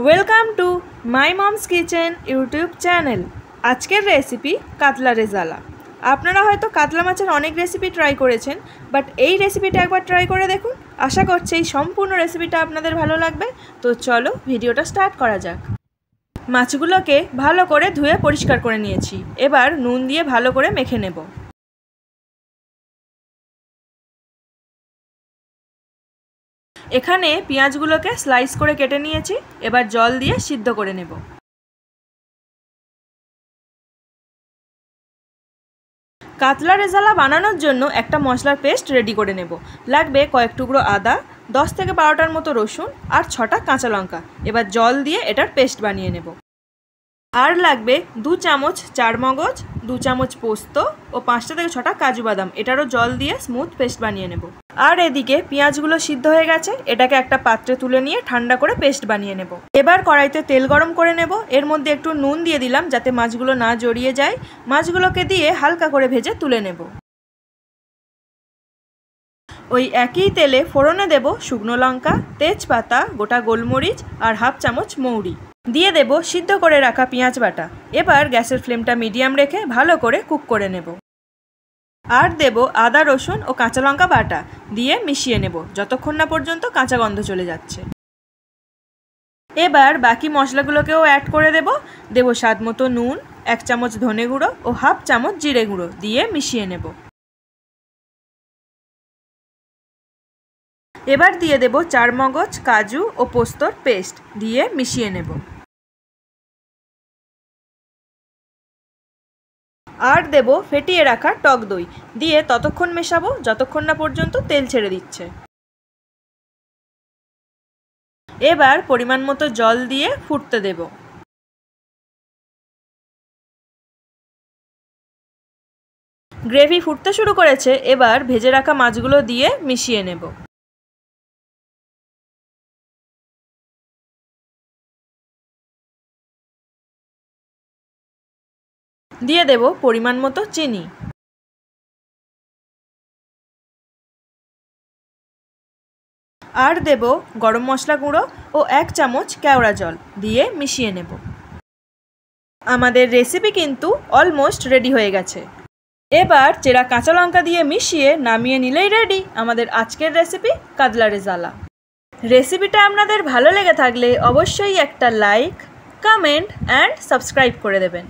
Welcome to my moms kitchen YouTube channel. আজকের recipe কাতলা রেজালা। আপনারা হয়তো কাতলা মাছের অনেক রেসিপি ট্রাই করেছেন, বাট এই রেসিপিটা একবার ট্রাই করে দেখুন। আশা করছি এই সম্পূর্ণ রেসিপিটা আপনাদের ভালো লাগবে। তো চলো ভিডিওটা স্টার্ট করা যাক। মাছগুলোকে ভালো করে ধুয়ে পরিষ্কার করে নিয়েছি। এবার নুন দিয়ে ভালো করে মেখে নেব। এখানে পেঁয়াজগুলোকে স্লাইস করে কেটে নিয়েছি। এবার জল দিয়ে সিদ্ধ করে নেব। কাতলা রেজালা বানানোর জন্য একটা মশলার পেস্ট রেডি করে নেব। লাগবে কয়েক টুকরো আদা, 10 থেকে 12টার মতো রসুন আর 6টা কাঁচা লঙ্কা। এবার জল দিয়ে এটার পেস্ট বানিয়ে নেব। আর লাগবে 2 চামচ চারমগজ, 2 চামচ পোস্ত ও 5টা থেকে 6টা কাজু বাদাম। এটারও জল দিয়ে স্মুথ পেস্ট বানিয়ে নেব। আর এদিকে পেঁয়াজগুলো সিদ্ধ হয়ে গেছে, এটাকে একটা পাত্রে তুলে নিয়ে ঠান্ডা করে পেস্ট বানিয়ে নেব। এবার কড়াইতে তেল গরম করে নেব। এর মধ্যে একটু নুন দিয়ে দিলাম যাতে মাছগুলো না জড়িয়ে যায়। মাছগুলোকে দিয়ে হালকা করে ভেজে তুলে নেব। ওই একই তেলে ফোড়নে দেব শুকনো লঙ্কা, তেজপাতা, গোটা গোলমরিচ আর হাফ চামচ মৌরি। দিয়ে দেব সিদ্ধ করে রাখা পেঁয়াজ বাটা। এবার গ্যাসের ফ্লেমটা মিডিয়াম রেখে ভালো করে কুক করে নেব। আর দেব আদা, রসুন ও কাঁচা লঙ্কা বাটা দিয়ে মিশিয়ে নেব যতক্ষণ না পর্যন্ত কাঁচা গন্ধ চলে যাচ্ছে। এবার বাকি মশলাগুলোকেও অ্যাড করে দেব স্বাদ মতো নুন, 1 চামচ ধনে গুঁড়ো ও হাফ চামচ জিরে গুঁড়ো দিয়ে মিশিয়ে নেব। এবার দিয়ে দেব চারমগজ, কাজু ও পোস্তর পেস্ট দিয়ে মিশিয়ে নেব। আর দেব ফেটিয়ে রাখা টক দই দিয়ে ততক্ষণ মেশাবো যতক্ষণ না পর্যন্ত তেল ছেড়ে দিচ্ছে। এবার পরিমাণ মতো জল দিয়ে ফুটতে দেব। গ্রেভি ফুটতে শুরু করেছে। এবার ভেজে রাখা মাছগুলো দিয়ে মিশিয়ে নেব। দিয়ে দেব পরিমাণ মতো চিনি। আর দেব গরম মশলা গুঁড়ো ও 1 চামচ কেওড়া জল দিয়ে মিশিয়ে নেব। আমাদের রেসিপি কিন্তু অলমোস্ট রেডি হয়ে গেছে। এবার চেরা কাঁচা লঙ্কা দিয়ে মিশিয়ে নামিয়ে নিলেই রেডি আমাদের আজকের রেসিপি কাতলা রেজালা। রেসিপিটা আপনাদের ভালো লেগে থাকলে অবশ্যই একটা লাইক, কমেন্ট অ্যান্ড সাবস্ক্রাইব করে দেবেন।